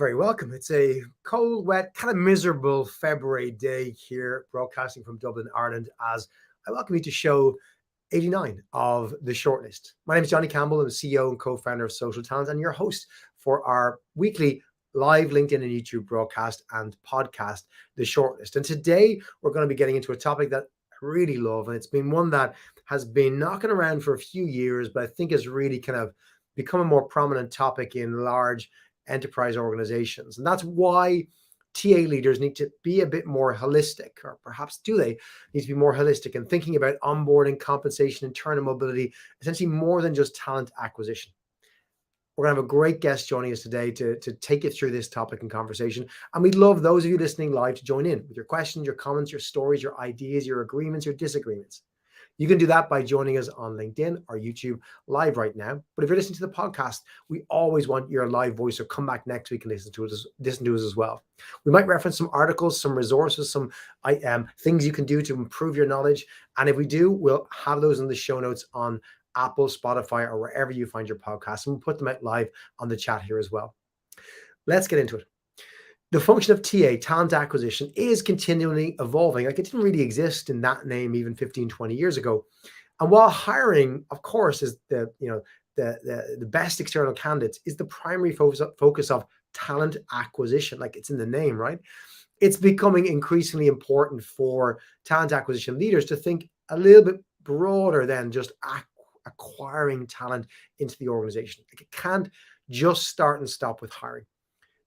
very welcome. It's a cold, wet, kind of miserable February day here, broadcasting from Dublin, Ireland, as I welcome you to show 89 of The Shortlist. My name is Johnny Campbell. I'm the CEO and co-founder of SocialTalent and your host for our weekly live LinkedIn and YouTube broadcast and podcast, The Shortlist. And today we're going to be getting into a topic that I really love, and it's been one that has been knocking around for a few years, but I think has really kind of become a more prominent topic in large enterprise organizations. And that's why TA leaders need to be a bit more holistic, or perhaps do they need to be more holistic in thinking about onboarding, compensation, internal mobility, essentially more than just talent acquisition. We're going to have a great guest joining us today to take you through this topic and conversation. And we'd love those of you listening live to join in with your questions, your comments, your stories, your ideas, your agreements, your disagreements. You can do that by joining us on LinkedIn or YouTube live right now. But if you're listening to the podcast, we always want your live voice, so come back next week and listen to us as well. We might reference some articles, some resources, some things you can do to improve your knowledge. And if we do, we'll have those in the show notes on Apple, Spotify, or wherever you find your podcast. And we'll put them out live on the chat here as well. Let's get into it. The function of TA, talent acquisition, is continually evolving. Like, it didn't really exist in that name even 15, 20 years ago. And while hiring, of course, is the best external candidates, is the primary focus of talent acquisition, like it's in the name, right? It's becoming increasingly important for talent acquisition leaders to think a little bit broader than just acquiring talent into the organization. Like, it can't just start and stop with hiring.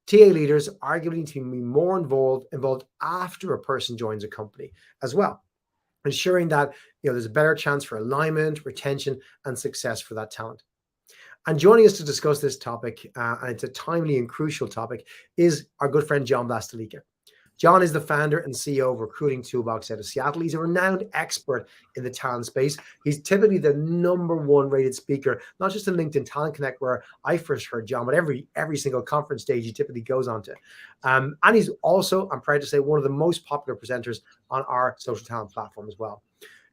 TA leaders arguably need to be more involved after a person joins a company as well, ensuring that there's a better chance for alignment, retention, and success for that talent. And joining us to discuss this topic, and it's a timely and crucial topic, is our good friend John Vlastelica. John is the founder and CEO of Recruiting Toolbox out of Seattle. He's a renowned expert in the talent space. He's typically the #1 rated speaker, not just in LinkedIn Talent Connect, where I first heard John, but every single conference stage he typically goes on to. And he's also, I'm proud to say, one of the most popular presenters on our SocialTalent platform as well.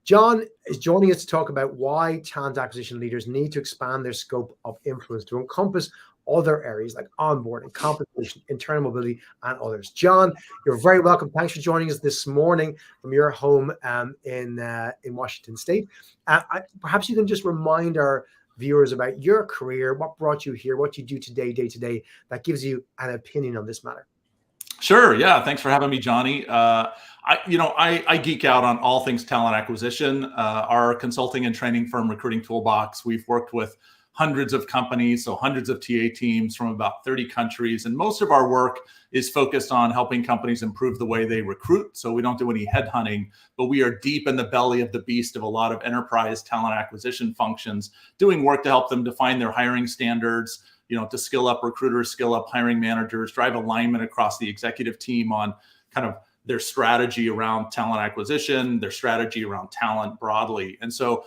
John is joining us to talk about why talent acquisition leaders need to expand their scope of influence to encompass other areas like onboarding, compensation, internal mobility, and others. John, you're very welcome. Thanks for joining us this morning from your home in Washington State. Perhaps you can just remind our viewers about your career, what brought you here, what you do today, day to day, that gives you an opinion on this matter. Sure. Yeah. Thanks for having me, Johnny. I geek out on all things talent acquisition. Our consulting and training firm, Recruiting Toolbox, we've worked with hundreds of companies, so hundreds of TA teams from about 30 countries. And most of our work is focused on helping companies improve the way they recruit. So we don't do any headhunting, but we are deep in the belly of the beast of a lot of enterprise talent acquisition functions, doing work to help them define their hiring standards, to skill up recruiters, skill up hiring managers, drive alignment across the executive team on kind of their strategy around talent acquisition, their strategy around talent broadly. And so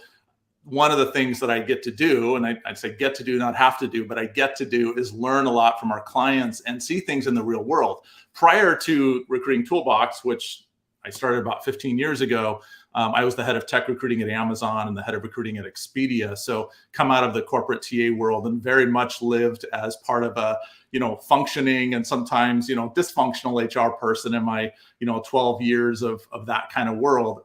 one of the things that I get to do, and I'd say get to do, not have to do, but I get to do, is learn a lot from our clients and see things in the real world. Prior to Recruiting Toolbox, which I started about 15 years ago, I was the head of tech recruiting at Amazon and the head of recruiting at Expedia. So come out of the corporate TA world and very much lived as part of a, functioning and sometimes, dysfunctional HR person in my, 12 years of that kind of world.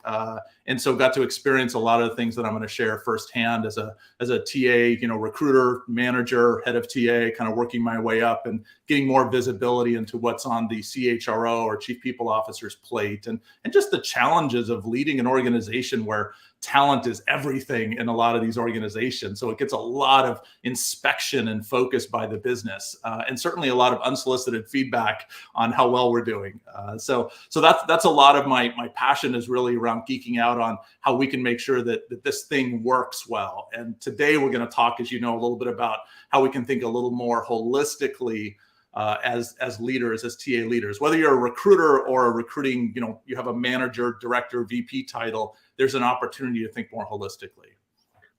And so got to experience a lot of the things that I'm going to share firsthand as a TA, recruiter, manager, head of TA, kind of working my way up and getting more visibility into what's on the CHRO or chief people officer's plate, and just the challenges of leading an organization where talent is everything in a lot of these organizations. So it gets a lot of inspection and focus by the business, and certainly a lot of unsolicited feedback on how well we're doing. So that's a lot of my passion, is really around geeking out on how we can make sure that this thing works well. And today we're going to talk, as you know, a little bit about how we can think a little more holistically as leaders, as TA leaders. Whether you're a recruiter or a recruiting, you have a manager, director, VP title, there's an opportunity to think more holistically.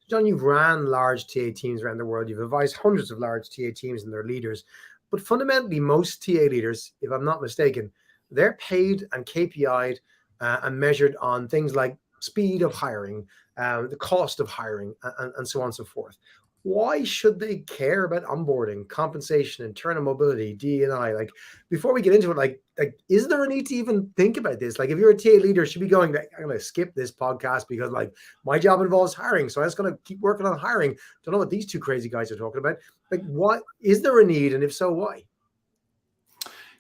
John, you've ran large TA teams around the world. You've advised hundreds of large TA teams and their leaders. But fundamentally, most TA leaders, if I'm not mistaken, they're paid and KPI'd and measured on things like speed of hiring, the cost of hiring, and so on and so forth. why should they care about onboarding, compensation, internal mobility, D&I? Like, before we get into it, like, is there a need to even think about this? Like, if you're a TA leader, should be going, like, I'm going to skip this podcast because, like, my job involves hiring, so I'm just going to keep working on hiring. Don't know what these two crazy guys are talking about. Like, what is there a need, and if so, why?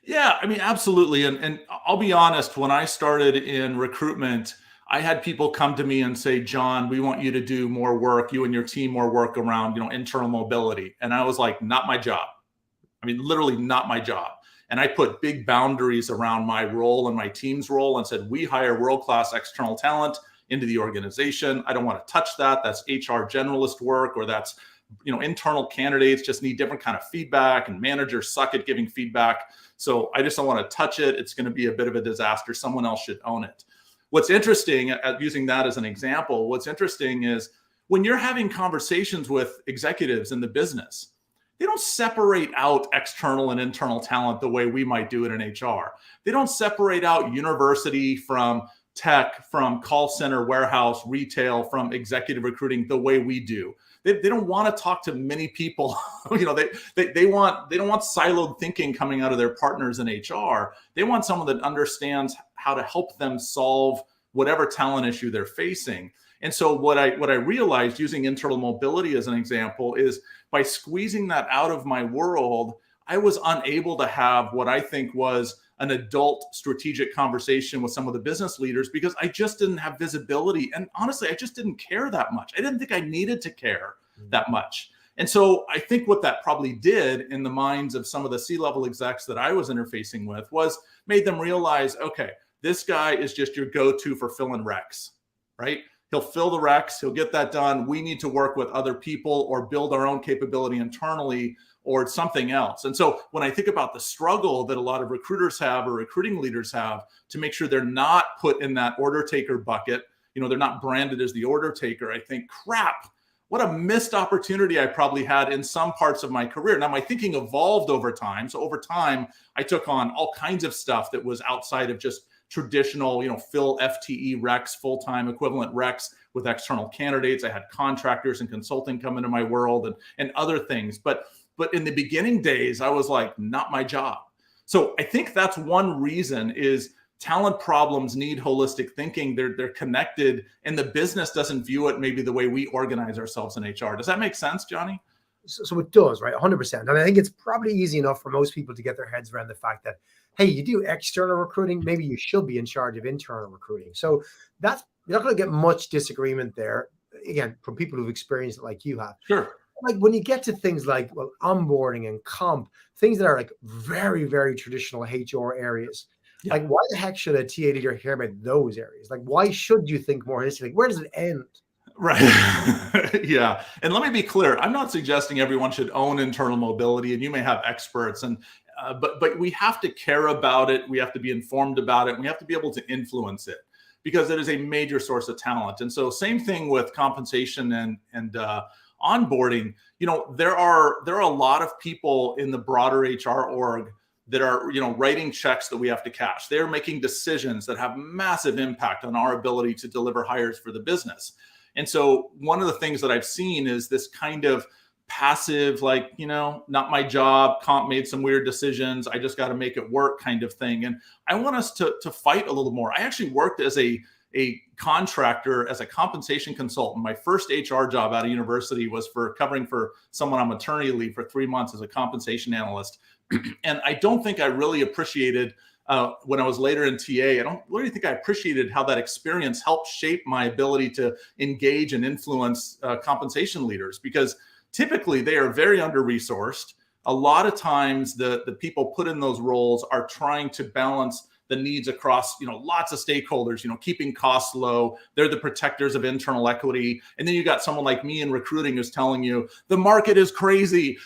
Yeah, I mean, absolutely. And I'll be honest, when I started in recruitment, I had people come to me and say, John, we want you to do more work, you and your team more work around, internal mobility. And I was like, not my job. I mean, literally not my job. And I put big boundaries around my role and my team's role and said, we hire world-class external talent into the organization. I don't want to touch that. That's HR generalist work, or that's, internal candidates just need different kind of feedback, and managers suck at giving feedback. So I just don't want to touch it. It's going to be a bit of a disaster. Someone else should own it. What's interesting, at using that as an example, what's interesting is when you're having conversations with executives in the business, they don't separate out external and internal talent the way we might do it in HR. They don't separate out university from tech, from call center, warehouse, retail, from executive recruiting the way we do. They don't want to talk to many people. They don't want siloed thinking coming out of their partners in HR. They want someone that understands how to help them solve whatever talent issue they're facing. And so what I realized, using internal mobility as an example, is by squeezing that out of my world, I was unable to have what I think was an adult strategic conversation with some of the business leaders, because I just didn't have visibility. And honestly, I just didn't care that much. I didn't think I needed to care that much. And so I think what that probably did in the minds of some of the C-level execs that I was interfacing with was made them realize, okay, this guy is just your go-to for filling recs, right? He'll fill the recs, he'll get that done. We need to work with other people or build our own capability internally or something else. And so when I think about the struggle that a lot of recruiters have or recruiting leaders have to make sure they're not put in that order taker bucket, they're not branded as the order taker, I think, crap, what a missed opportunity I probably had in some parts of my career. Now, my thinking evolved over time. So over time, I took on all kinds of stuff that was outside of just traditional, fill FTE recs, full-time equivalent recs with external candidates. I had contractors and consulting come into my world and other things. But in the beginning days, I was like, not my job. So I think that's one reason is talent problems need holistic thinking. They're connected, and the business doesn't view it maybe the way we organize ourselves in HR. Does that make sense, Johnny? So it does, right? 100%. And I think it's probably easy enough for most people to get their heads around the fact that, hey, you do external recruiting, maybe you should be in charge of internal recruiting. So you're not going to get much disagreement there, again, from people who've experienced it like you have. Sure. Like when you get to things like, well, onboarding and comp, things that are like very, very traditional HR areas, yeah. Like why the heck should a TA leader care about those areas? Like why should you think more holistically? Where does it end? Right. Yeah. And let me be clear. I'm not suggesting everyone should own internal mobility, and you may have experts, but we have to care about it. We have to be informed about it. And we have to be able to influence it because it is a major source of talent. And so same thing with compensation and onboarding. There are a lot of people in the broader HR org that are, writing checks that we have to cash. They're making decisions that have massive impact on our ability to deliver hires for the business. And so one of the things that I've seen is this kind of passive, like, not my job, comp made some weird decisions, I just got to make it work kind of thing. And I want us to fight a little more. I actually worked as a contractor, as a compensation consultant. My first HR job out of university was for covering for someone on maternity leave for 3 months as a compensation analyst. And I don't think I really appreciated when I was later in TA, I don't really think I appreciated how that experience helped shape my ability to engage and influence compensation leaders, because typically they are very under-resourced. A lot of times the people put in those roles are trying to balance the needs across, lots of stakeholders, keeping costs low. They're the protectors of internal equity. And then you got someone like me in recruiting who's telling you the market is crazy.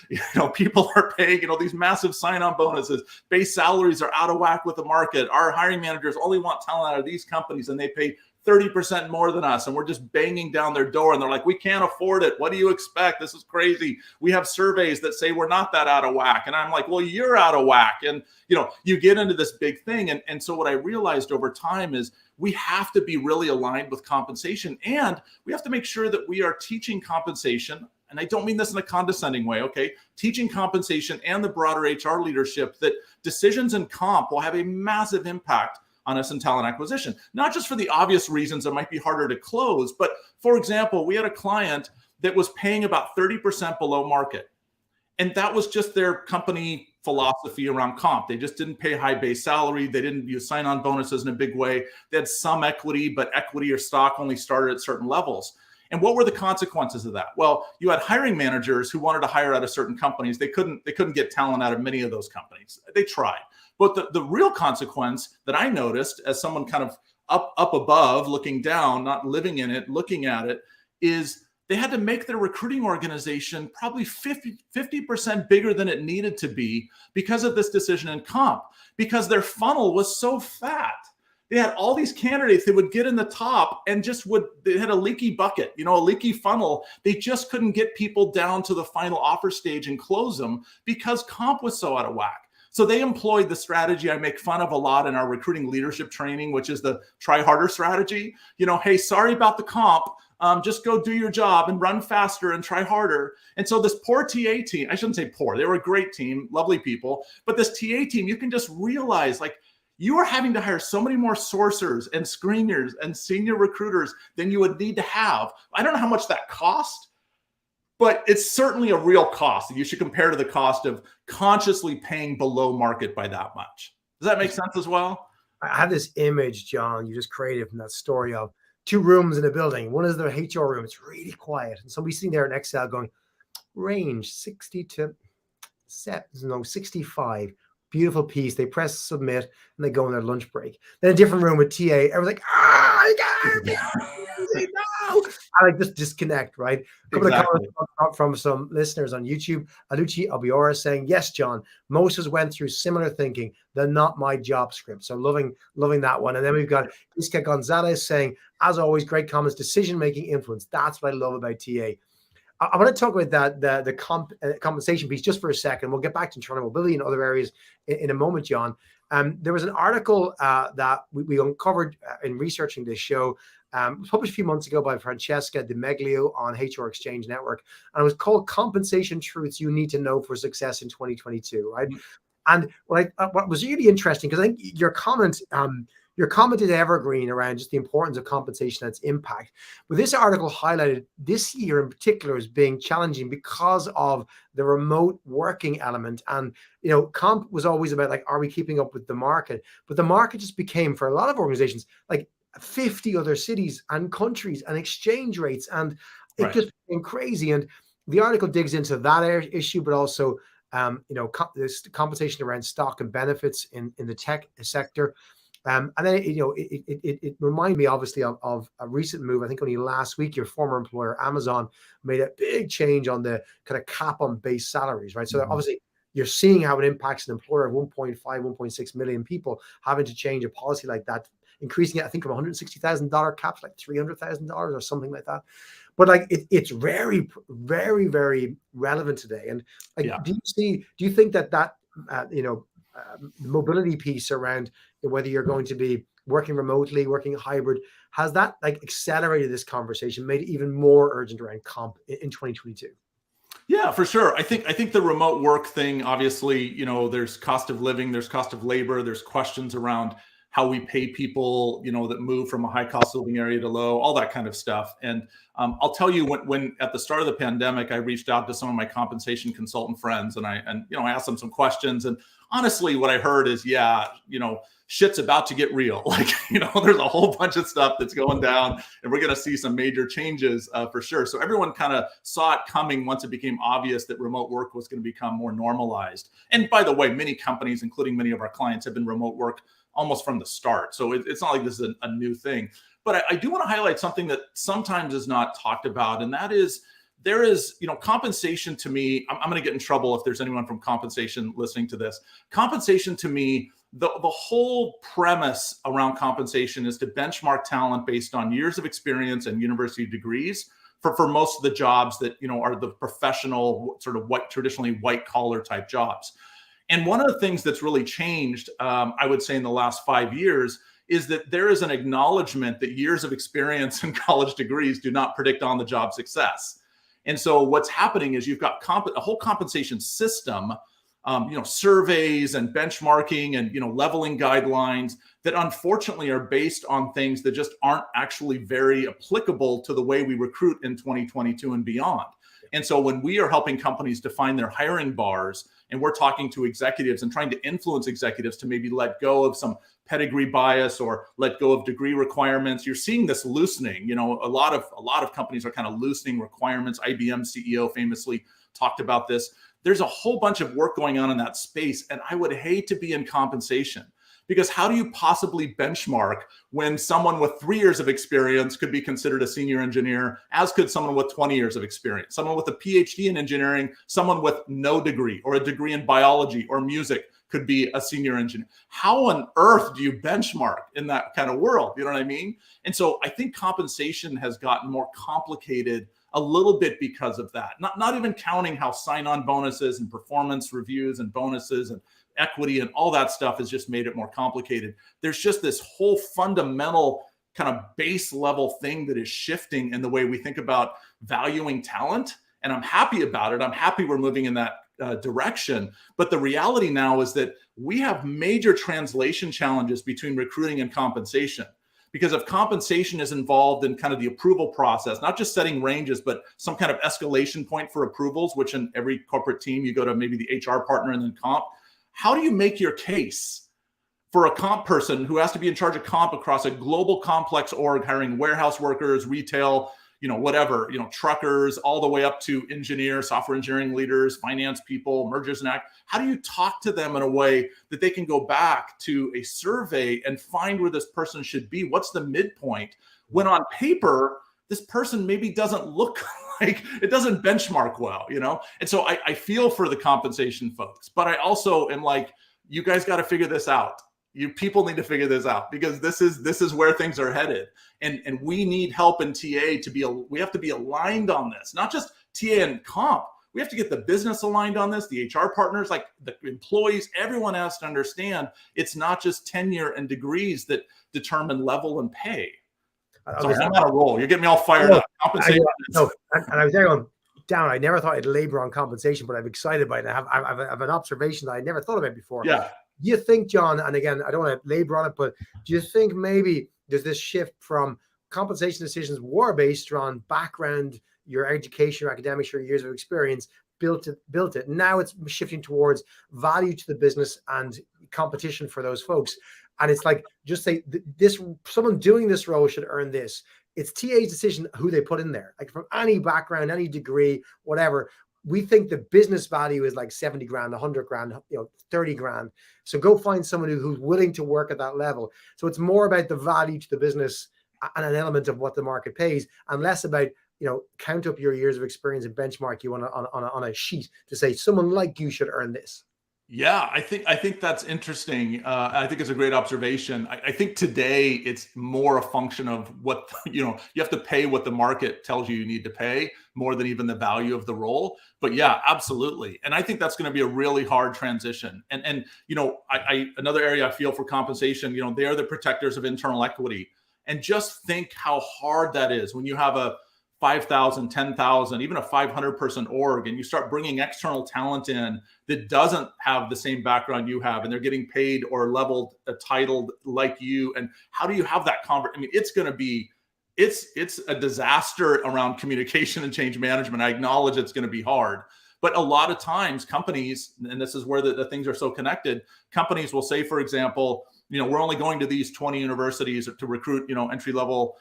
People are paying, these massive sign-on bonuses. Base salaries are out of whack with the market. Our hiring managers only want talent out of these companies, and they pay 30% more than us, and we're just banging down their door, and they're like, we can't afford it. What do you expect? This is crazy. We have surveys that say we're not that out of whack. And I'm like, well, you're out of whack. And you get into this big thing. And so what I realized over time is we have to be really aligned with compensation, and we have to make sure that we are teaching compensation and I don't mean this in a condescending way, okay, teaching compensation and the broader HR leadership that decisions in comp will have a massive impact on us in talent acquisition, not just for the obvious reasons that might be harder to close, but for example, we had a client that was paying about 30% below market. And that was just their company philosophy around comp. They just didn't pay high base salary. They didn't use sign-on bonuses in a big way. They had some equity, but equity or stock only started at certain levels. And what were the consequences of that? Well, you had hiring managers who wanted to hire out of certain companies. They couldn't get talent out of many of those companies. They tried. But the real consequence that I noticed as someone kind of up above, looking down, not living in it, looking at it, is they had to make their recruiting organization probably 50% bigger than it needed to be because of this decision in comp, because their funnel was so fat. They had all these candidates that would get in the top and they had a leaky bucket, a leaky funnel. They just couldn't get people down to the final offer stage and close them because comp was so out of whack. So they employed the strategy I make fun of a lot in our recruiting leadership training, which is the try harder strategy. Hey, sorry about the comp. Just go do your job and run faster and try harder. And so this poor TA team, I shouldn't say poor, they were a great team, lovely people, but this TA team, you can just realize you are having to hire so many more sourcers and screeners and senior recruiters than you would need to have. I don't know how much that cost, but it's certainly a real cost that you should compare to the cost of consciously paying below market by that much. Does that make sense as well? I have this image, John, you just created from that story of 2 rooms in a building. One is the HR room. It's really quiet. And somebody's sitting there in Excel going, range 60 to 65. Beautiful piece. They press submit and they go on their lunch break. Then a different room with TA. Everyone's like, I got it. No. I just disconnect, right? A couple of comments from some listeners on YouTube. Aluchi Abiora saying, yes, John, most of us went through similar thinking. They're not my job script. So loving that one. And then we've got Iska Gonzalez saying, as always, great comments, decision-making influence. That's what I love about TA. I want to talk about the compensation piece just for a second. We'll get back to internal mobility and other areas in a moment, John. There was an article that we uncovered in researching this show. It was published a few months ago by Francesca Di Meglio on HR Exchange Network, and it was called Compensation Truths You Need to Know for Success in 2022, right? Mm-hmm. And what was really interesting, because I think your comment is evergreen around just the importance of compensation and its impact. But this article highlighted this year in particular as being challenging because of the remote working element. And, comp was always about are we keeping up with the market? But the market just became, for a lot of organizations, 50 other cities and countries and exchange rates. And it just became crazy. And the article digs into that issue, but also, this compensation around stock and benefits in the tech sector. And then, it reminded me obviously of a recent move. I think only last week, your former employer, Amazon, made a big change on the kind of cap on base salaries, right? So obviously you're seeing how it impacts an employer of 1.5, 1.6 million people having to change a policy like that, increasing it, I think, from $160,000 caps, $300,000 or something like that. But it's very, very, very relevant today. And do you think that mobility piece around whether you're going to be working remotely, working hybrid, has that accelerated this conversation, made it even more urgent around comp in 2022? Yeah, for sure. I think the remote work thing, obviously, there's cost of living, there's cost of labor, there's questions around how we pay people, that move from a high cost of living area to low, all that kind of stuff. And I'll tell you, when at the start of the pandemic, I reached out to some of my compensation consultant friends and I asked them some questions. And honestly, what I heard is, shit's about to get real. There's a whole bunch of stuff that's going down and we're going to see some major changes for sure. So everyone kind of saw it coming once it became obvious that remote work was going to become more normalized. And by the way, many companies, including many of our clients, have been remote work almost from the start. So it's not like this is a new thing. But I do want to highlight something that sometimes is not talked about. And that is, there is, compensation to me, I'm going to get in trouble if there's anyone from compensation listening to this. Compensation to me, the whole premise around compensation is to benchmark talent based on years of experience and university degrees for most of the jobs that, are the professional sort of traditionally white collar type jobs. And one of the things that's really changed, I would say in the last 5 years, is that there is an acknowledgement that years of experience and college degrees do not predict on-the-job success. And so what's happening is you've got a whole compensation system, surveys and benchmarking and, leveling guidelines that unfortunately are based on things that just aren't actually very applicable to the way we recruit in 2022 and beyond. And so when we are helping companies define their hiring bars, and we're talking to executives and trying to influence executives to maybe let go of some pedigree bias or let go of degree requirements, you're seeing this loosening. A lot of companies are kind of loosening requirements. IBM CEO famously talked about this. There's a whole bunch of work going on in that space, and I would hate to be in compensation, because how do you possibly benchmark when someone with 3 years of experience could be considered a senior engineer, as could someone with 20 years of experience, someone with a PhD in engineering, someone with no degree or a degree in biology or music could be a senior engineer. How on earth do you benchmark in that kind of world? You know what I mean? And so I think compensation has gotten more complicated a little bit because of that. Not even counting how sign-on bonuses and performance reviews and bonuses and equity and all that stuff has just made it more complicated. There's just this whole fundamental kind of base level thing that is shifting in the way we think about valuing talent. And I'm happy about it. I'm happy we're moving in that direction. But the reality now is that we have major translation challenges between recruiting and compensation. Because if compensation is involved in kind of the approval process, not just setting ranges, but some kind of escalation point for approvals, which in every corporate team, you go to maybe the HR partner and then comp. How do you make your case for a comp person who has to be in charge of comp across a global complex org, hiring warehouse workers, retail, truckers, all the way up to engineers, software engineering leaders, finance people, mergers and acquisitions? How do you talk to them in a way that they can go back to a survey and find where this person should be? What's the midpoint? When on paper, this person maybe doesn't look like, it doesn't benchmark well, And so I feel for the compensation folks, but I also am like, you guys got to figure this out. You people need to figure this out, because this is where things are headed. And we need help in TA we have to be aligned on this, not just TA and comp. We have to get the business aligned on this, the HR partners, like the employees, everyone has to understand it's not just tenure and degrees that determine level and pay. Sorry, I'm on a roll. You're getting me all fired up. Compensation. And I was there going, down. I never thought I'd labor on compensation, but I'm excited by it. I have an observation that I never thought about before. Yeah. Do you think, John, and again, I don't want to labor on it, but do you think maybe there's this shift from compensation decisions were based on background, your education, your academics, your years of experience, built it. Now it's shifting towards value to the business and competition for those folks. And it's like, just say this, someone doing this role should earn this. It's TA's decision who they put in there, like from any background, any degree, whatever. We think the business value is like 70 grand, 100 grand, 30 grand. So go find someone who's willing to work at that level. So it's more about the value to the business and an element of what the market pays, and less about, count up your years of experience and benchmark you on a sheet to say someone like you should earn this. Yeah, I think that's interesting. I think it's a great observation. I think today it's more a function of what, you have to pay what the market tells you need to pay more than even the value of the role. But yeah, absolutely. And I think that's going to be a really hard transition. And another area I feel for compensation, they are the protectors of internal equity. And just think how hard that is when you have a 5,000, 10,000, even a 500 person org, and you start bringing external talent in that doesn't have the same background you have, and they're getting paid or leveled, titled like you. And how do you have that conversation? I mean, it's going to be, it's a disaster around communication and change management. I acknowledge it's going to be hard, but a lot of times companies, and this is where the things are so connected, companies will say, for example, we're only going to these 20 universities to recruit, entry-level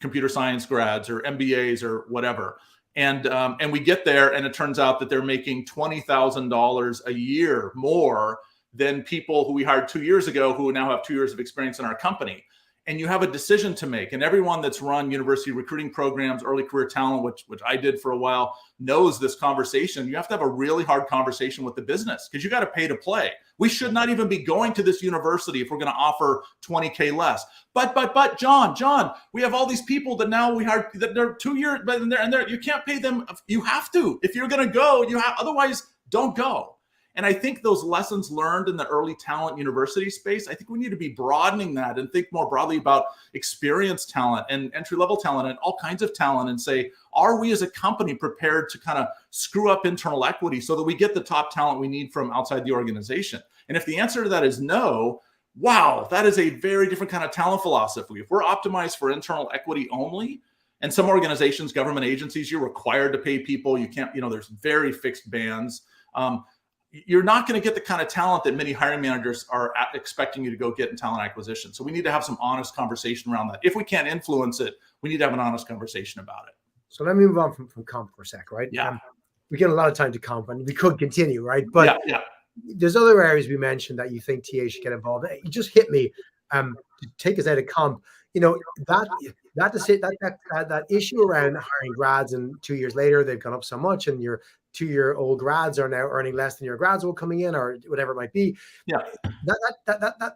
computer science grads or MBAs or whatever. And we get there and it turns out that they're making $20,000 a year more than people who we hired 2 years ago who now have 2 years of experience in our company. And you have a decision to make. And everyone that's run university recruiting programs, early career talent, which I did for a while, knows this conversation. You have to have a really hard conversation with the business because you got to pay to play. We should not even be going to this university if we're going to offer 20K less. But John, we have all these people that now we hired that they're 2 years, and they're you can't pay them. You have to. If you're going to go, you have, otherwise don't go. And I think those lessons learned in the early talent university space, I think we need to be broadening that and think more broadly about experienced talent and entry-level talent and all kinds of talent, and say, are we as a company prepared to kind of screw up internal equity so that we get the top talent we need from outside the organization? And if the answer to that is no, wow, that is a very different kind of talent philosophy. If we're optimized for internal equity only, and some organizations, government agencies, you're required to pay people. You can't, there's very fixed bands. You're not going to get the kind of talent that many hiring managers are expecting you to go get in talent acquisition. So we need to have some honest conversation around that. If we can't influence it, we need to have an honest conversation about it. So let me move on from comp for a sec, right? Yeah. We get a lot of time to comp, and we could continue, right? But yeah. There's other areas we mentioned that you think TA should get involved. You just hit me to take us out of comp. That issue around hiring grads, and 2 years later they've gone up so much, and your 2-year-old grads are now earning less than your graduate coming in, or whatever it might be. Yeah. That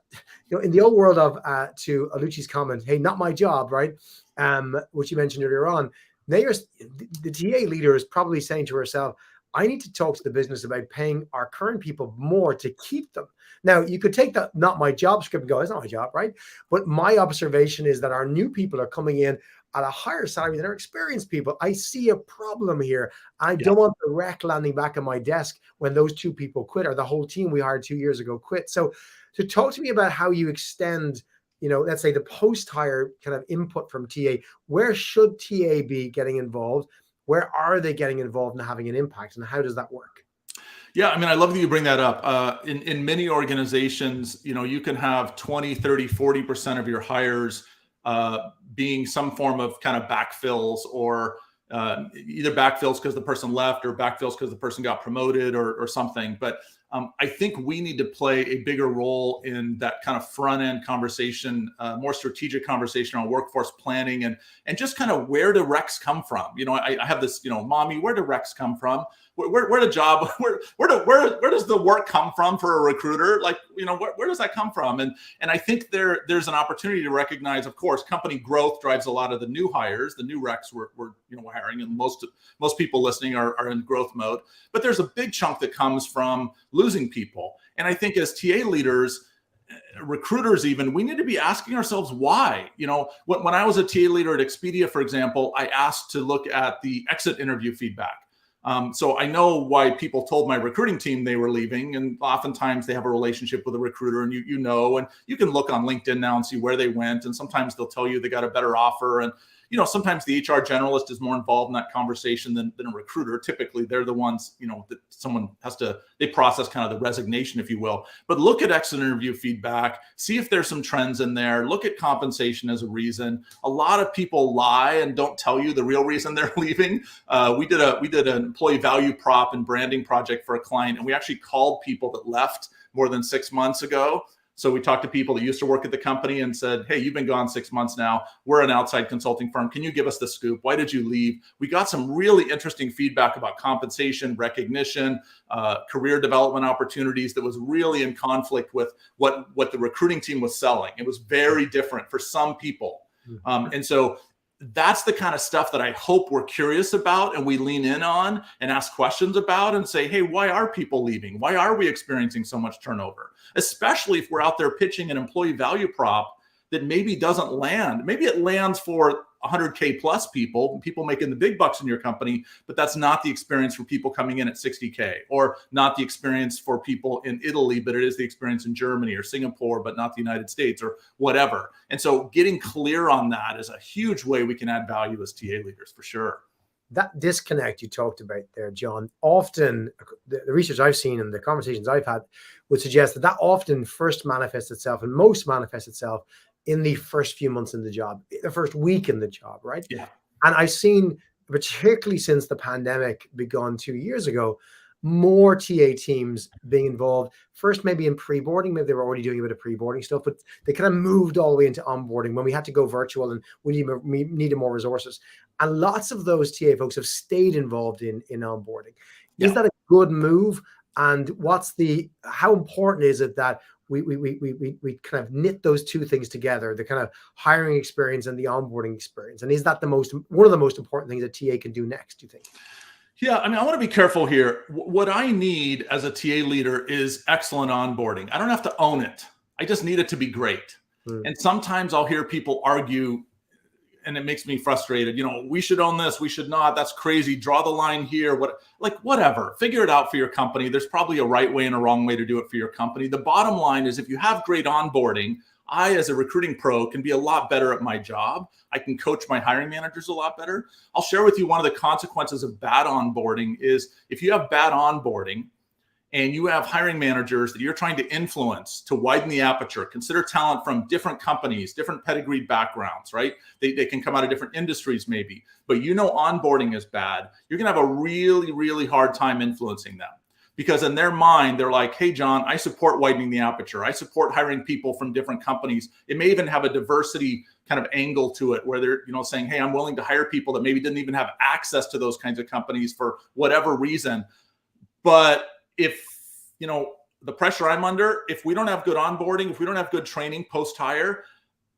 in the old world of to Aluci's comment, hey, not my job, right? Which you mentioned earlier on. Now the TA leader is probably saying to herself, I need to talk to the business about paying our current people more to keep them. Now, you could take that not my job script and go, it's not my job, right? But my observation is that our new people are coming in at a higher salary than our experienced people. I see a problem here. I don't want the wreck landing back on my desk when those 2 people quit, or the whole team we hired 2 years ago quit. So talk to me about how you extend, let's say the post-hire kind of input from TA. Where should TA be getting involved? Where are they getting involved and having an impact, and how does that work? Yeah, I mean, I love that you bring that up. In many organizations, you can have 20, 30, 40% of your hires being some form of kind of backfills, or either backfills because the person left, or backfills because the person got promoted, or something. But I think we need to play a bigger role in that kind of front end conversation, more strategic conversation on workforce planning, and just kind of where do recs come from? I have this, mommy, where do recs come from? Where does the work come from for a recruiter? Like, where does that come from? And I think there's an opportunity to recognize, of course, company growth drives a lot of the new hires, the new recs we're hiring, and most people listening are in growth mode. But there's a big chunk that comes from losing people. And I think as TA leaders, recruiters even, we need to be asking ourselves why. When I was a TA leader at Expedia, for example, I asked to look at the exit interview feedback. So I know why people told my recruiting team they were leaving, and oftentimes they have a relationship with a recruiter, and and you can look on LinkedIn now and see where they went, and sometimes they'll tell you they got a better offer, and sometimes the HR generalist is more involved in that conversation than a recruiter. Typically, they're the ones, that someone they process kind of the resignation, if you will. But look at exit interview feedback, see if there's some trends in there, look at compensation as a reason. A lot of people lie and don't tell you the real reason they're leaving. We did an employee value prop and branding project for a client, and we actually called people that left more than 6 months ago. So we talked to people that used to work at the company and said, hey, you've been gone 6 months now. We're an outside consulting firm. Can you give us the scoop? Why did you leave? We got some really interesting feedback about compensation, recognition, career development opportunities that was really in conflict with what the recruiting team was selling. It was very different for some people. And so that's the kind of stuff that I hope we're curious about, and we lean in on and ask questions about, and say, hey, why are people leaving? Why are we experiencing so much turnover? Especially if we're out there pitching an employee value prop that maybe doesn't land. Maybe it lands for 100K plus people making the big bucks in your company, but that's not the experience for people coming in at 60K, or not the experience for people in Italy, but it is the experience in Germany or Singapore, but not the United States, or whatever. And so getting clear on that is a huge way we can add value as TA leaders, for sure. That disconnect you talked about there, John, often the research I've seen and the conversations I've had would suggest that often first manifests itself, and most manifests itself in the first few months in the job, the first week in the job, right? Yeah. And I've seen, particularly since the pandemic begun 2 years ago, more TA teams being involved, first maybe in pre-boarding. Maybe they were already doing a bit of pre-boarding stuff, but they kind of moved all the way into onboarding when we had to go virtual and we needed more resources. And lots of those TA folks have stayed involved in onboarding. Yeah. Is that a good move? And how important is it that we kind of knit those two things together, the kind of hiring experience and the onboarding experience? And is that one of the most important things that TA can do next, do you think? Yeah, I mean, I want to be careful here. What I need as a TA leader is excellent onboarding. I don't have to own it. I just need it to be great. Mm. And sometimes I'll hear people argue, and it makes me frustrated. We should own this, we should not. That's crazy. Draw the line here. Whatever. Figure it out for your company. There's probably a right way and a wrong way to do it for your company. The bottom line is if you have great onboarding, I, as a recruiting pro, can be a lot better at my job. I can coach my hiring managers a lot better. I'll share with you one of the consequences of bad onboarding is if you have bad onboarding and you have hiring managers that you're trying to influence to widen the aperture, consider talent from different companies, different pedigree backgrounds, right? They can come out of different industries maybe, but onboarding is bad. You're going to have a really, really hard time influencing them. Because in their mind, they're like, hey, John, I support widening the aperture. I support hiring people from different companies. It may even have a diversity kind of angle to it where they're, saying, hey, I'm willing to hire people that maybe didn't even have access to those kinds of companies for whatever reason. But if, the pressure I'm under, if we don't have good onboarding, if we don't have good training post-hire,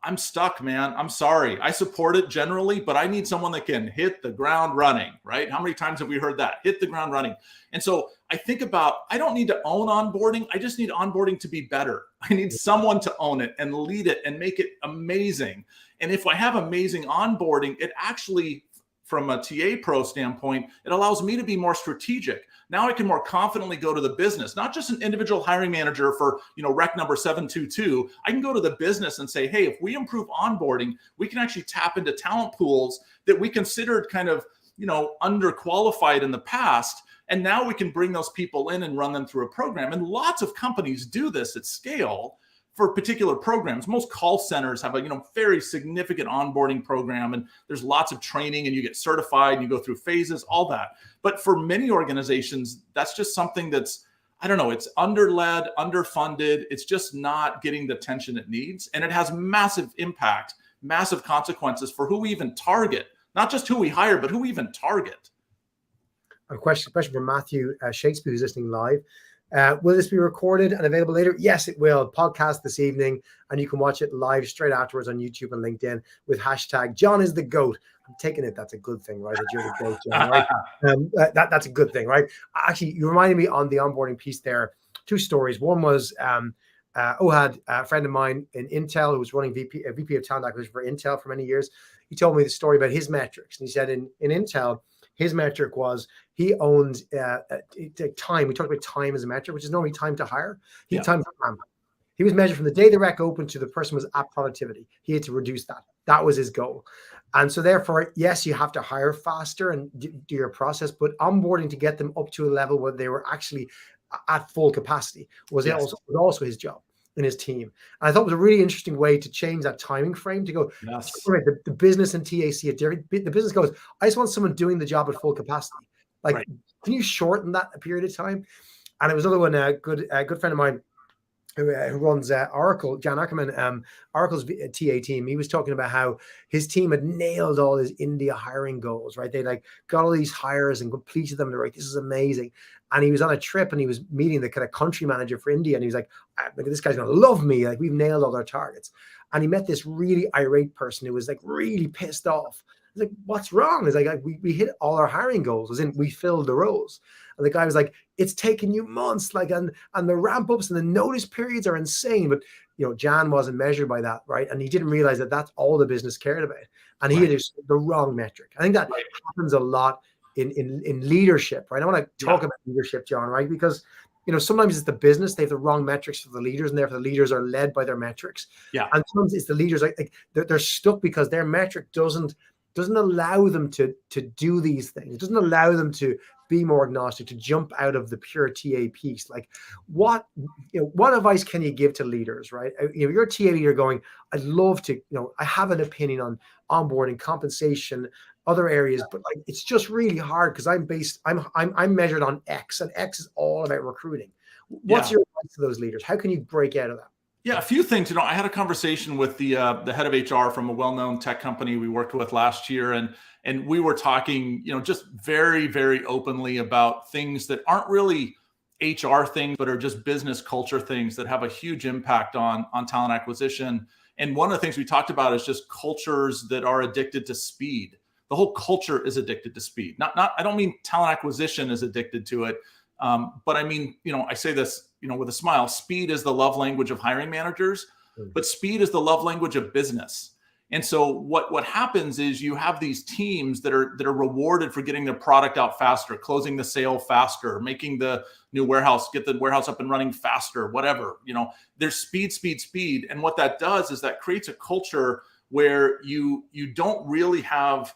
I'm stuck, man. I'm sorry. I support it generally, but I need someone that can hit the ground running, right? How many times have we heard that? Hit the ground running. And so I think about, I don't need to own onboarding. I just need onboarding to be better. I need someone to own it and lead it and make it amazing. And if I have amazing onboarding, it actually, from a TA pro standpoint, it allows me to be more strategic. Now I can more confidently go to the business, not just an individual hiring manager for, rec number 722. I can go to the business and say, hey, if we improve onboarding, we can actually tap into talent pools that we considered kind of, underqualified in the past. And now we can bring those people in and run them through a program. And lots of companies do this at scale for particular programs. Most call centers have a very significant onboarding program, and there's lots of training, and you get certified and you go through phases, all that. But for many organizations, that's just something that's, I don't know, it's underled, underfunded. It's just not getting the attention it needs. And it has massive impact, massive consequences for who we even target, not just who we hire, but who we even target. A question from Matthew Shakespeare, who's listening live. Will this be recorded and available later? Yes, it will. Podcast this evening, and you can watch it live straight afterwards on YouTube and LinkedIn with hashtag John is the GOAT. I'm taking it. That's a good thing, right? That you're the GOAT, John, right? That's a good thing, right? Actually, you reminded me on the onboarding piece there, two stories. One was Ohad, a friend of mine in Intel, who was running VP of talent acquisition for Intel for many years. He told me the story about his metrics. And he said in Intel, his metric was he owned time. We talked about time as a metric, which is normally time to hire. He had time to plan. He was measured from the day the rec opened to the person was at productivity. He had to reduce that. That was his goal. And so therefore, yes, you have to hire faster and do your process, but onboarding to get them up to a level where they were actually at full capacity was also his job in his team. And I thought it was a really interesting way to change that timing frame to go, the business and TAC, the business goes, I just want someone doing the job at full capacity. Can you shorten that a period of time? And it was another one, a good friend of mine who runs Oracle, Jan Ackerman, Oracle's TA team. He was talking about how his team had nailed all his India hiring goals, right? They got all these hires and completed them. They're like, this is amazing. And he was on a trip and he was meeting the kind of country manager for India. And he was like, this guy's going to love me. Like, we've nailed all our targets. And he met this really irate person who was like really pissed off. I was like, what's wrong? It's like, we hit all our hiring goals, as in we filled the roles. And the guy was like, it's taken you months, and the ramp ups and the notice periods are insane. But Jan wasn't measured by that, right? And he didn't realize that that's all the business cared about. And he had the wrong metric. I think that happens a lot in leadership, right? I want to talk about leadership, John, right? Because sometimes it's the business, they have the wrong metrics for the leaders, and therefore the leaders are led by their metrics. Yeah. And sometimes it's the leaders like they're stuck because their metric doesn't allow them to do these things. It doesn't allow them to be more agnostic, to jump out of the pure TA piece. Like, what advice can you give to leaders, right? You're a TA leader going, I'd love to, I have an opinion on onboarding, compensation, other areas, but it's just really hard because I'm measured on X, and X is all about recruiting. What's your advice to those leaders? How can you break out of that? Yeah, a few things. I had a conversation with the head of HR from a well-known tech company we worked with last year, and we were talking, just very, very openly about things that aren't really HR things, but are just business culture things that have a huge impact on talent acquisition. And one of the things we talked about is just cultures that are addicted to speed. the whole culture is addicted to speed. I don't mean talent acquisition is addicted to it. But I mean, I say this, with a smile, speed is the love language of hiring managers, but speed is the love language of business. And so what happens is you have these teams that are rewarded for getting their product out faster, closing the sale faster, making the new warehouse, get the warehouse up and running faster, whatever. There's speed. And what that does is that creates a culture where you don't really have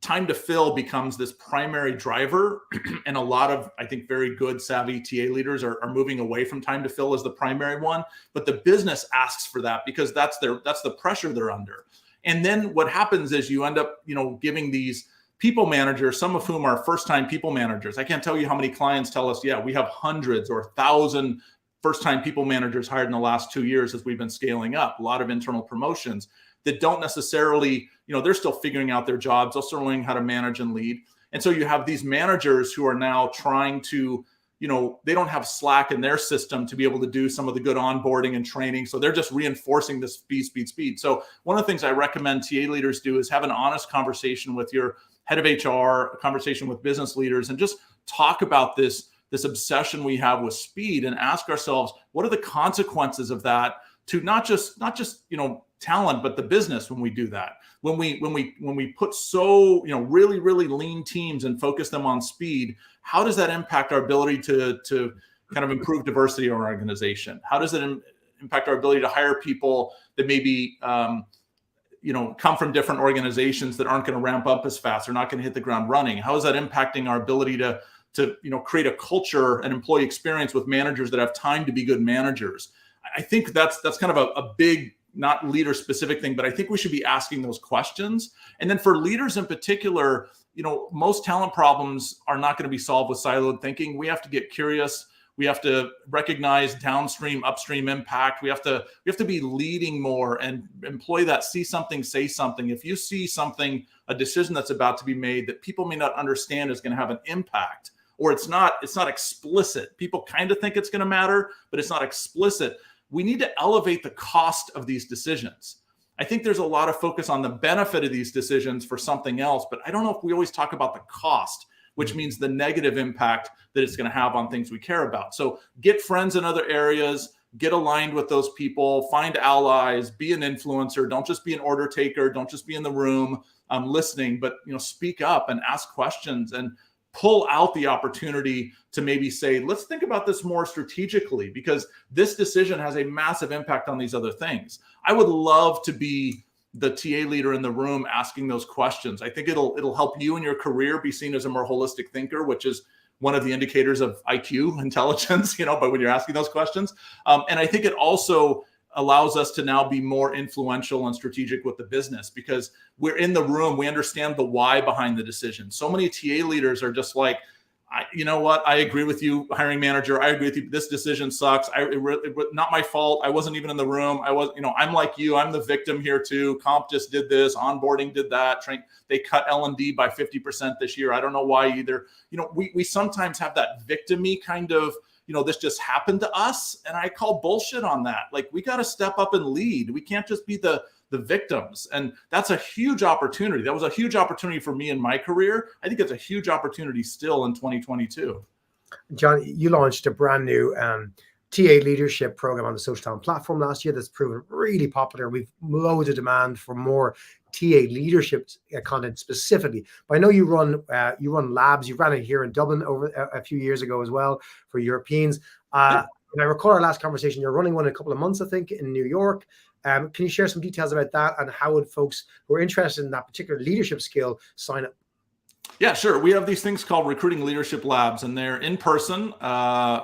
time to fill becomes this primary driver. And a lot of, I think, very good, savvy TA leaders are moving away from time to fill as the primary one. But the business asks for that because that's the pressure they're under. And then what happens is you end up, giving these people managers, some of whom are first-time people managers. I can't tell you how many clients tell us, yeah, we have hundreds or 1,000 first-time people managers hired in the last 2 years as we've been scaling up, a lot of internal promotions that don't necessarily, they're still figuring out their jobs. They're still learning how to manage and lead. And so you have these managers who are now trying to, they don't have slack in their system to be able to do some of the good onboarding and training. So they're just reinforcing this speed. So one of the things I recommend TA leaders do is have an honest conversation with your head of HR, a conversation with business leaders, and just talk about this obsession we have with speed and ask ourselves, what are the consequences of that to not just talent, but the business when we do that. When we put so, really, really lean teams and focus them on speed, how does that impact our ability to kind of improve diversity in our organization? How does it impact our ability to hire people that maybe, come from different organizations that aren't going to ramp up as fast, or not going to hit the ground running? How is that impacting our ability to create a culture and employee experience with managers that have time to be good managers? I think that's kind of a big, not leader specific thing, but I think we should be asking those questions. And then for leaders in particular, most talent problems are not going to be solved with siloed thinking. We have to get curious. We have to recognize downstream, upstream impact. We have to be leading more and employ that see something, say something. If you see something, a decision that's about to be made that people may not understand is going to have an impact, or it's not explicit. People kind of think it's going to matter, but it's not explicit. We need to elevate the cost of these decisions. I think there's a lot of focus on the benefit of these decisions for something else, but I don't know if we always talk about the cost, which means the negative impact that it's going to have on things we care about. So get friends in other areas, get aligned with those people, find allies, be an influencer. Don't just be an order taker. Don't just be in the room listening, but speak up and ask questions and pull out the opportunity to maybe say, let's think about this more strategically, because this decision has a massive impact on these other things. I would love to be the TA leader in the room asking those questions. I think it'll help you in your career be seen as a more holistic thinker, which is one of the indicators of IQ, intelligence, but when you're asking those questions. And I think it also allows us to now be more influential and strategic with the business, because we're in the room. We understand the why behind the decision. So many TA leaders are just like, you know what? I agree with you, hiring manager. I agree with you. This decision sucks. Not my fault. I wasn't even in the room. I'm like you. I'm the victim here too. Comp just did this. Onboarding did that. They cut L&D by 50% this year. I don't know why either. We sometimes have that victim-y kind of, this just happened to us. And I call bullshit on that. Like, we got to step up and lead. We can't just be the victims. And that's a huge opportunity. That was a huge opportunity for me in my career. I think it's a huge opportunity still in 2022. John, you launched a brand new TA leadership program on the SocialTalent platform last year that's proven really popular. We've loads of demand for more TA leadership content specifically. But I know you run labs. You ran it here in Dublin over a few years ago as well for Europeans. And I recall our last conversation. You're running one in a couple of months, I think, in New York. Can you share some details about that, and how would folks who are interested in that particular leadership skill sign up? Yeah, sure. We have these things called recruiting leadership labs, and they're in person.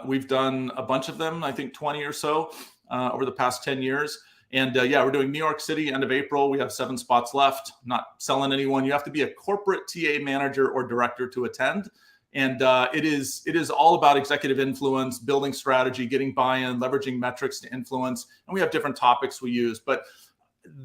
We've done a bunch of them, I think 20 or so over the past 10 years. And we're doing New York City, end of April. We have 7 spots left. I'm not selling anyone. You have to be a corporate TA manager or director to attend. And it is all about executive influence, building strategy, getting buy-in, leveraging metrics to influence. And we have different topics we use. But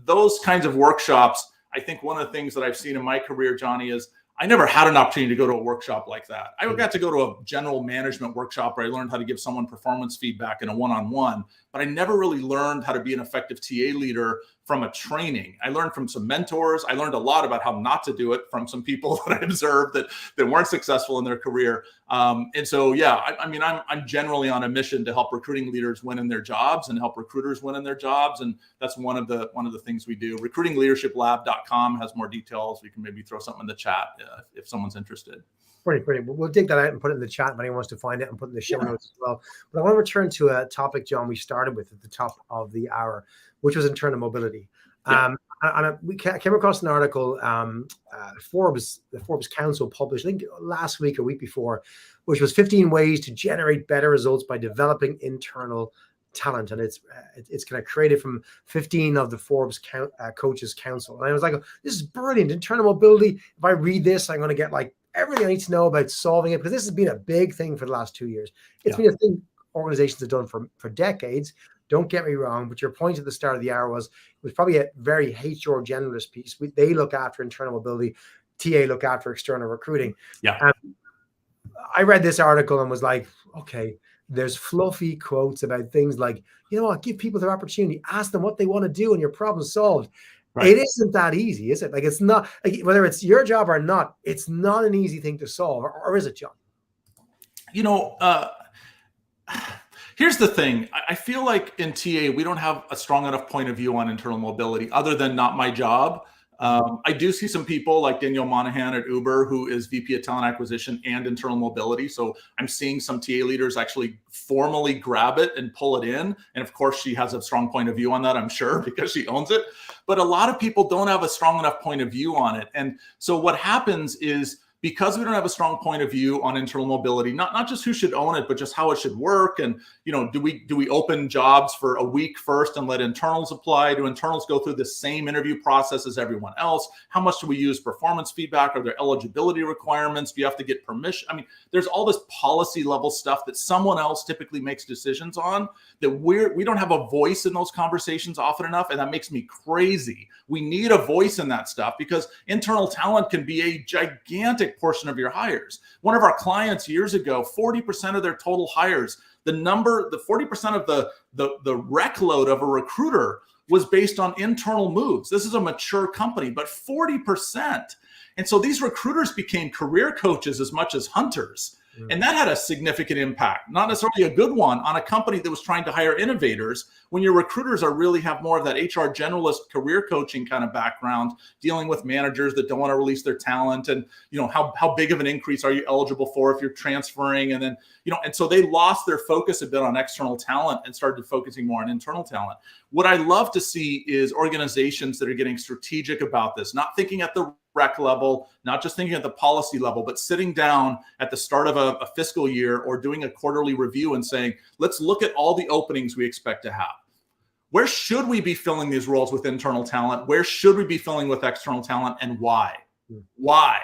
those kinds of workshops, I think one of the things that I've seen in my career, Johnny, is I never had an opportunity to go to a workshop like that. I got to go to a general management workshop where I learned how to give someone performance feedback in a one-on-one, but I never really learned how to be an effective TA leader from a training. I learned from some mentors. I learned a lot about how not to do it from some people that I observed that weren't successful in their career. And so, yeah, I mean, I'm generally on a mission to help recruiting leaders win in their jobs and help recruiters win in their jobs. And that's one of the things we do. Recruitingleadershiplab.com has more details. We can maybe throw something in the chat if someone's interested. Brilliant. We'll dig that out and put it in the chat if anyone wants to find it, and put it in the show notes as well. But I want to return to a topic, John, we started with at the top of the hour, which was internal mobility. We came across an article, the Forbes Council published, I think last week or week before, which was 15 ways to generate better results by developing internal talent. And it's kind of created from 15 of the Forbes Coaches Council. And I was like, this is brilliant. Internal mobility. If I read this, I'm going to get like everything I need to know about solving it, because this has been a big thing for the last 2 years. It's been a thing organizations have done for decades. Don't get me wrong, but your point at the start of the hour was, it was probably a very HR generalist piece. They look after internal mobility, TA look after external recruiting. I read this article and was like, okay, there's fluffy quotes about things like, you know what, give people their opportunity, ask them what they want to do, and your problem solved. Right. It isn't that easy, is it? Like, it's not, like, whether it's your job or not, it's not an easy thing to solve, or is it, John? You know, here's the thing. I feel like in TA, we don't have a strong enough point of view on internal mobility other than not my job. I do see some people like Danielle Monahan at Uber, who is VP of Talent Acquisition and Internal Mobility. So I'm seeing some TA leaders actually formally grab it and pull it in. And of course, she has a strong point of view on that, I'm sure, because she owns it. But a lot of people don't have a strong enough point of view on it. And so what happens is, because we don't have a strong point of view on internal mobility, not just who should own it, but just how it should work. And, you know, do we open jobs for a week first and let internals apply? Do internals go through the same interview process as everyone else? How much do we use performance feedback? Are there eligibility requirements? Do you have to get permission? I mean, there's all this policy level stuff that someone else typically makes decisions on, that we don't have a voice in those conversations often enough. And that makes me crazy. We need a voice in that stuff, because internal talent can be a gigantic portion of your hires. One of our clients years ago, 40% of their total hires, the 40% of the rec load of a recruiter was based on internal moves. This is a mature company, but 40%. And so these recruiters became career coaches as much as hunters. And that had a significant impact, not necessarily a good one, on a company that was trying to hire innovators, when your recruiters really have more of that HR generalist career coaching kind of background, dealing with managers that don't want to release their talent. And, you know, how big of an increase are you eligible for if you're transferring? And then, you know, and so they lost their focus a bit on external talent and started focusing more on internal talent. What I love to see is organizations that are getting strategic about this, not thinking at the rec level, not just thinking at the policy level, but sitting down at the start of a fiscal year or doing a quarterly review and saying, let's look at all the openings we expect to have. Where should we be filling these roles with internal talent? Where should we be filling with external talent, and why? Why?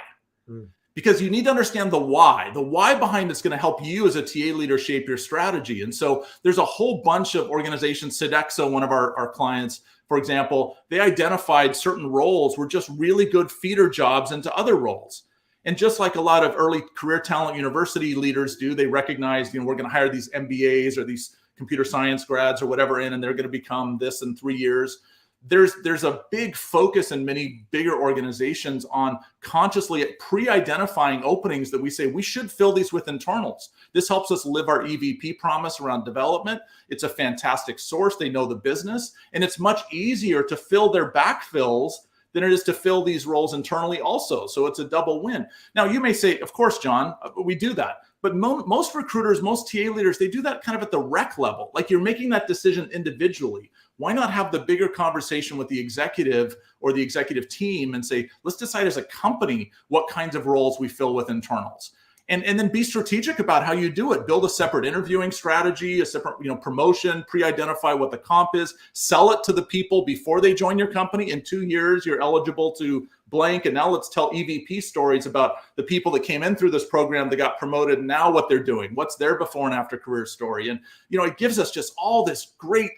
Because you need to understand the why. The why behind it's going to help you as a TA leader shape your strategy. And so there's a whole bunch of organizations. Sodexo, one of our clients, for example, they identified certain roles were just really good feeder jobs into other roles. And just like a lot of early career talent university leaders do, they recognize, you know, we're going to hire these MBAs or these computer science grads or whatever in, and they're going to become this in 3 years. There's a big focus in many bigger organizations on consciously pre-identifying openings that we say we should fill these with internals. This helps us live our EVP promise around development. It's a fantastic source. They know the business, and it's much easier to fill their backfills than it is to fill these roles internally also. So it's a double win. Now, you may say, of course, John, we do that. But most recruiters, most TA leaders, they do that kind of at the rec level. Like, you're making that decision individually. Why not have the bigger conversation with the executive or the executive team and say, let's decide as a company what kinds of roles we fill with internals. And then be strategic about how you do it. Build a separate interviewing strategy, a separate, you know, promotion, pre-identify what the comp is, sell it to the people before they join your company. In 2 years, you're eligible to blank. And now let's tell EVP stories about the people that came in through this program that got promoted, and now what they're doing, what's their before and after career story. And, you know, it gives us just all this great,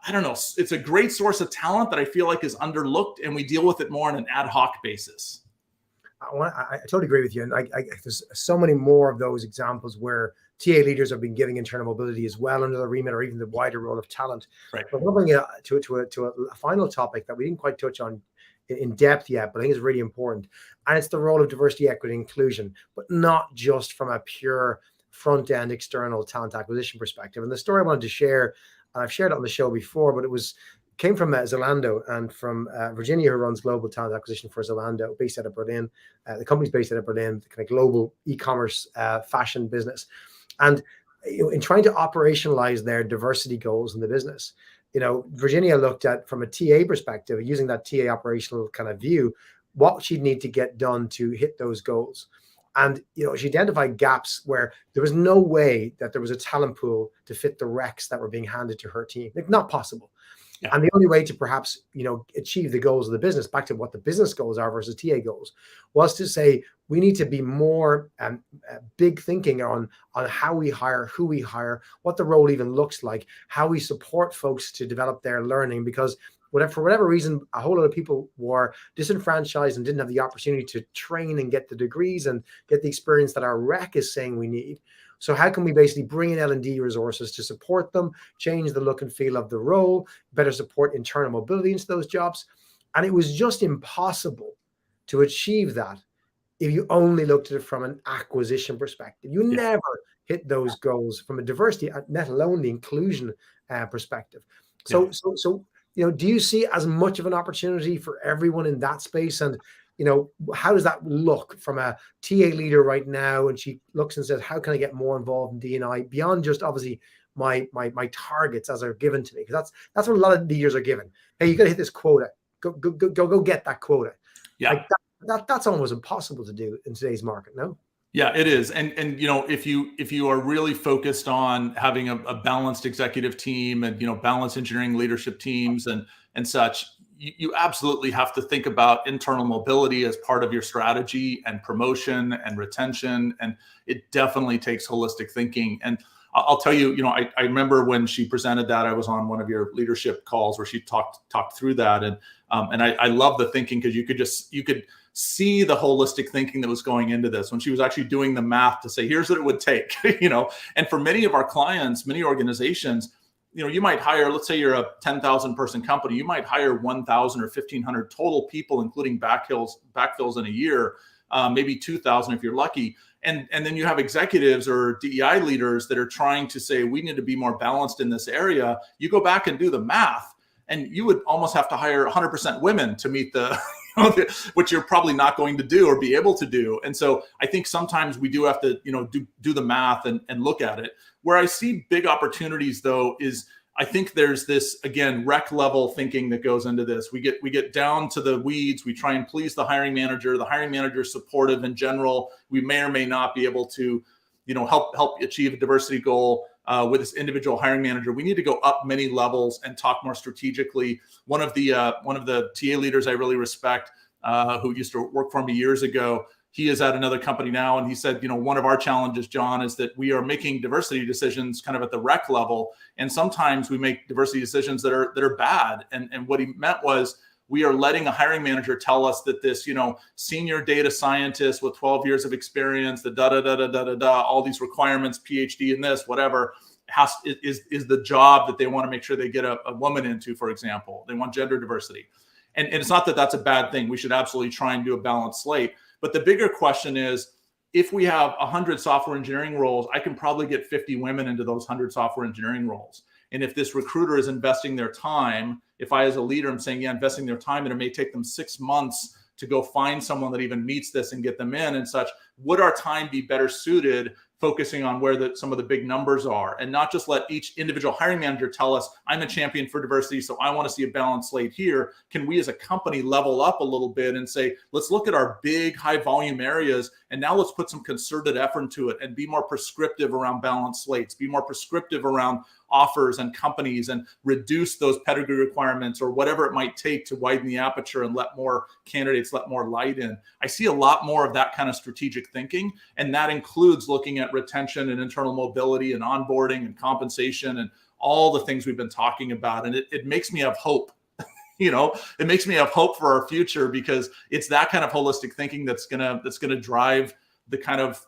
I don't know, it's a great source of talent that I feel like is underlooked, and we deal with it more on an ad hoc basis. I totally agree with you. And there's so many more of those examples where TA leaders have been giving internal mobility as well under the remit or even the wider role of talent. Right. But we're going to a final topic that we didn't quite touch on in depth yet, but I think it's really important. And it's the role of diversity, equity, inclusion, but not just from a pure front end external talent acquisition perspective. And the story I wanted to share, and I've shared it on the show before, but came from Zalando and from Virginia, who runs global talent acquisition for Zalando, based out of Berlin. The company's based out of Berlin, the kind of global e-commerce fashion business. And in trying to operationalize their diversity goals in the business, Virginia looked at, from a TA perspective, using that TA operational kind of view, what she'd need to get done to hit those goals. And, she identified gaps where there was no way that there was a talent pool to fit the recs that were being handed to her team. Like, not possible. Yeah. And the only way to perhaps, achieve the goals of the business, back to what the business goals are versus TA goals, was to say, we need to be more big thinking on how we hire, who we hire, what the role even looks like, how we support folks to develop their learning, because for whatever reason, a whole lot of people were disenfranchised and didn't have the opportunity to train and get the degrees and get the experience that our rec is saying we need. So how can we basically bring in L&D resources to support them, change the look and feel of the role, better support internal mobility into those jobs? And it was just impossible to achieve that if you only looked at it from an acquisition perspective. You never hit those goals from a diversity, let alone the inclusion perspective. So do you see as much of an opportunity for everyone in that space? And how does that look from a TA leader right now? And she looks and says, how can I get more involved in D&I beyond just obviously my targets as are given to me? Because that's what a lot of leaders are given. Hey, you got to hit this quota. Go get that quota. Yeah. Like that's almost impossible to do in today's market. No. Yeah, it is. And if you are really focused on having a balanced executive team and, balanced engineering leadership teams and such, you absolutely have to think about internal mobility as part of your strategy and promotion and retention. And it definitely takes holistic thinking. And I'll tell you, I remember when she presented that, I was on one of your leadership calls where she talked through that. And I love the thinking, because you could see the holistic thinking that was going into this when she was actually doing the math to say, here's what it would take, and for many of our clients, many organizations, you might hire, let's say you're a 10,000 person company, you might hire 1,000 or 1,500 total people, including backfills in a year, maybe 2,000 if you're lucky. And then you have executives or DEI leaders that are trying to say, we need to be more balanced in this area. You go back and do the math, and you would almost have to hire 100% women to meet the, which you're probably not going to do or be able to do. And so I think sometimes we do have to, do the math and look at it. Where I see big opportunities, though, is I think there's this, again, rec level thinking that goes into this. We get down to the weeds. We try and please the hiring manager. The hiring manager is supportive in general. We may or may not be able to, help achieve a diversity goal with this individual hiring manager. We need to go up many levels and talk more strategically. One of the TA leaders I really respect, who used to work for me years ago, he is at another company now, and he said, one of our challenges, John, is that we are making diversity decisions kind of at the rec level, and sometimes we make diversity decisions that are bad. And what he meant was, we are letting a hiring manager tell us that this, senior data scientist with 12 years of experience, the all these requirements, PhD in this, whatever, is the job that they want to make sure they get a woman into, for example. They want gender diversity. And it's not that that's a bad thing. We should absolutely try and do a balanced slate. But the bigger question is, if we have 100 software engineering roles, I can probably get 50 women into those 100 software engineering roles. And if this recruiter is investing their time, if I as a leader am saying, investing their time, and it may take them 6 months to go find someone that even meets this and get them in and such, would our time be better suited focusing on where some of the big numbers are, and not just let each individual hiring manager tell us, I'm a champion for diversity, so I want to see a balanced slate here. Can we as a company level up a little bit and say, let's look at our big high volume areas, and now let's put some concerted effort into it and be more prescriptive around balanced slates, be more prescriptive around offers and companies, and reduce those pedigree requirements or whatever it might take to widen the aperture and let more candidates, let more light in. I see a lot more of that kind of strategic thinking, and that includes looking at retention and internal mobility and onboarding and compensation and all the things we've been talking about. And it makes me have hope, it makes me have hope for our future, because it's that kind of holistic thinking that's gonna drive the kind of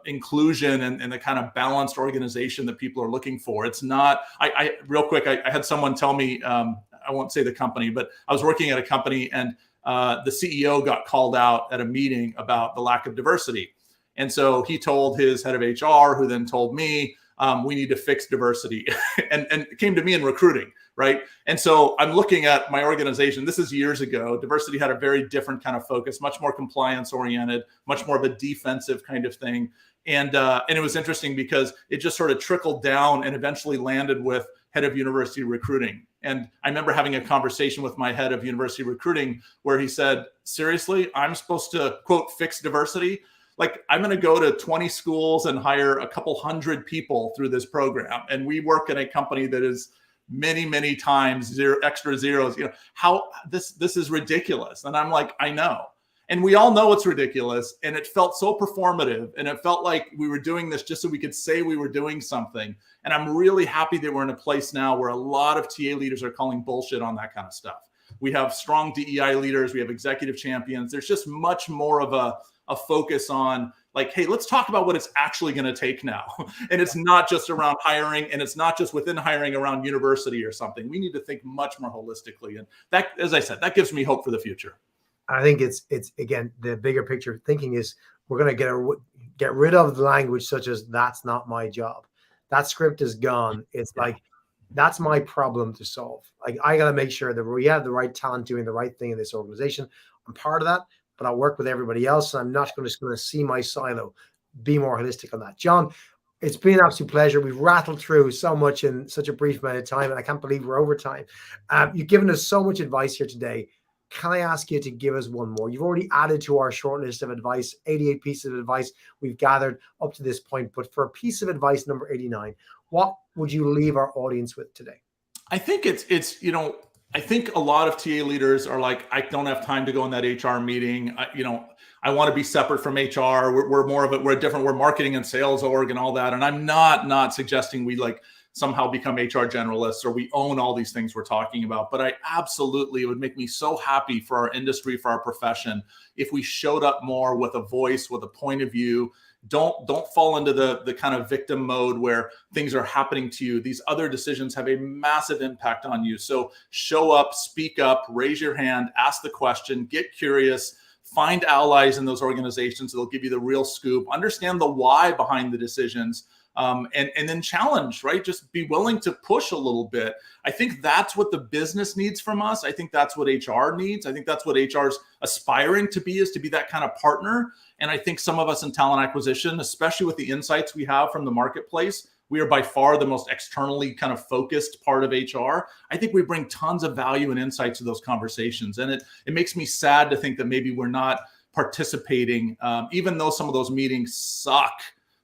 inclusion and the kind of balanced organization that people are looking for. It's not. I real quick, I had someone tell me, I won't say the company, but I was working at a company, and the CEO got called out at a meeting about the lack of diversity. And so he told his head of HR, who then told me, we need to fix diversity, and came to me in recruiting, right? And so I'm looking at my organization. This is years ago. Diversity had a very different kind of focus, much more compliance oriented, much more of a defensive kind of thing. And it was interesting because it just sort of trickled down and eventually landed with head of university recruiting. And I remember having a conversation with my head of university recruiting where he said, seriously, I'm supposed to, quote, fix diversity? Like, I'm going to go to 20 schools and hire a couple hundred people through this program. And we work in a company that is many, many times extra zeros. How this is ridiculous. And I'm like, I know. And we all know it's ridiculous. And it felt so performative. And it felt like we were doing this just so we could say we were doing something. And I'm really happy that we're in a place now where a lot of TA leaders are calling bullshit on that kind of stuff. We have strong DEI leaders. We have executive champions. There's just much more of a focus on, like, hey, let's talk about what it's actually going to take now. And it's not just around hiring, and it's not just within hiring around university or something. We need to think much more holistically. And that, as I said, that gives me hope for the future. I think it's again, the bigger picture thinking is we're going to get rid of the language such as that's not my job. That script is gone. It's like, that's my problem to solve. Like, I got to make sure that we have the right talent doing the right thing in this organization. I'm part of that, but I'll work with everybody else. And I'm not just going to see my silo. Be more holistic on that. John, it's been an absolute pleasure. We've rattled through so much in such a brief amount of time, and I can't believe we're over time. You've given us so much advice here today. Can I ask you to give us one more? You've already added to our short list of advice, 88 pieces of advice we've gathered up to this point. But for a piece of advice number 89, what would you leave our audience with today? I think I think a lot of TA leaders are like, I don't have time to go in that HR meeting. I want to be separate from HR. We're more of it. We're marketing and sales org and all that. And I'm not suggesting we like somehow become HR generalists or we own all these things we're talking about. But it would make me so happy for our industry, for our profession, if we showed up more with a voice, with a point of view. Don't fall into the kind of victim mode where things are happening to you. These other decisions have a massive impact on you. So show up, speak up, raise your hand, ask the question, get curious, find allies in those organizations that'll give you the real scoop, understand the why behind the decisions, and then challenge, right? Just be willing to push a little bit. I think that's what the business needs from us. I think that's what HR needs. I think that's what HR's aspiring to be, is to be that kind of partner. And I think some of us in talent acquisition, especially with the insights we have from the marketplace, we are by far the most externally kind of focused part of HR. I think we bring tons of value and insights to those conversations. And it makes me sad to think that maybe we're not participating, even though some of those meetings suck.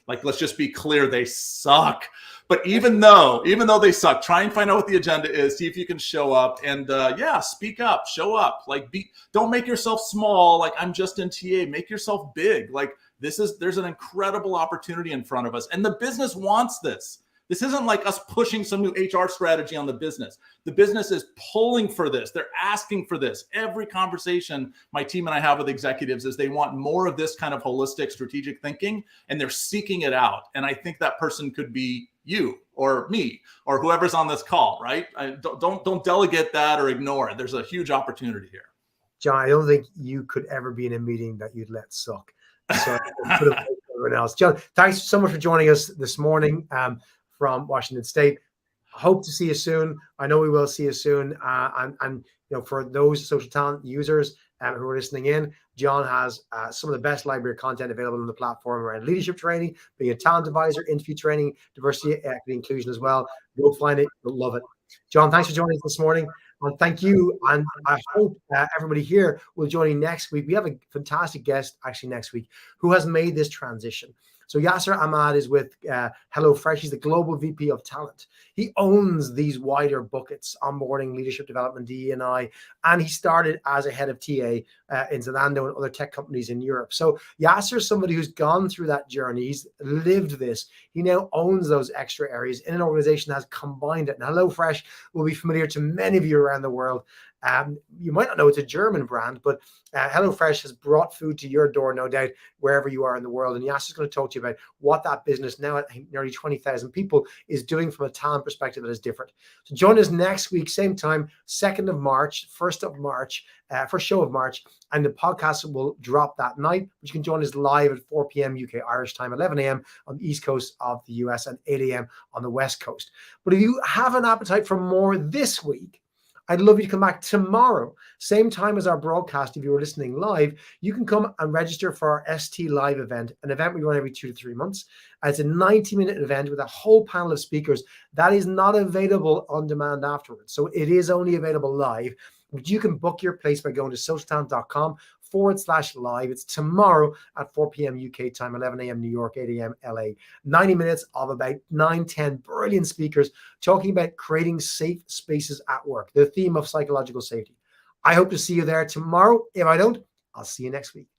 Like, let's just be clear, they suck. But even though they suck, try and find out what the agenda is, see if you can show up, and speak up, show up. Like, don't make yourself small. Like, I'm just in TA. Make yourself big. Like, there's an incredible opportunity in front of us, and the business wants this. This isn't like us pushing some new HR strategy on the business. The business is pulling for this. They're asking for this. Every conversation my team and I have with executives is they want more of this kind of holistic strategic thinking, and they're seeking it out. And I think that person could be you or me or whoever's on this call, right? Don't delegate that or ignore it. There's a huge opportunity here. John, I don't think you could ever be in a meeting that you'd let suck. So everyone else. John, thanks so much for joining us this morning from Washington State. Hope to see you soon. I know we will see you soon. And for those social talent users who are listening in, John has some of the best library content available on the platform around leadership training, being a talent advisor, interview training, diversity, equity, inclusion as well. You'll find it. You'll love it. John, thanks for joining us this morning. And thank you. And I hope everybody here will join you next week. We have a fantastic guest actually next week who has made this transition. So Yasser Ahmad is with HelloFresh. He's the Global VP of Talent. He owns these wider buckets, onboarding, leadership development, DE&I, and he started as a head of TA in Zalando and other tech companies in Europe. So Yasser is somebody who's gone through that journey. He's lived this. He now owns those extra areas in an organization that has combined it. And HelloFresh will be familiar to many of your around the world. You might not know it's a German brand, but HelloFresh has brought food to your door, no doubt, wherever you are in the world. And Yas is going to talk to you about what that business, now at nearly 20,000 people, is doing from a talent perspective that is different. So join us next week, same time, 2nd of March, 1st of March, first show of March, and the podcast will drop that night. But you can join us live at 4 p.m. UK Irish time, 11 a.m. on the East Coast of the US, and 8 a.m. on the West Coast. But if you have an appetite for more this week, I'd love you to come back tomorrow, same time as our broadcast. If you were listening live, you can come and register for our ST Live event, an event we run every 2 to 3 months. It's a 90-minute event with a whole panel of speakers that is not available on demand afterwards. So it is only available live, but you can book your place by going to socialtalent.com/live. It's tomorrow at 4 p.m. UK time, 11 a.m. New York, 8 a.m. LA. 90 minutes of about 9-10 brilliant speakers talking about creating safe spaces at work, the theme of psychological safety. I hope to see you there tomorrow. If I don't, I'll see you next week.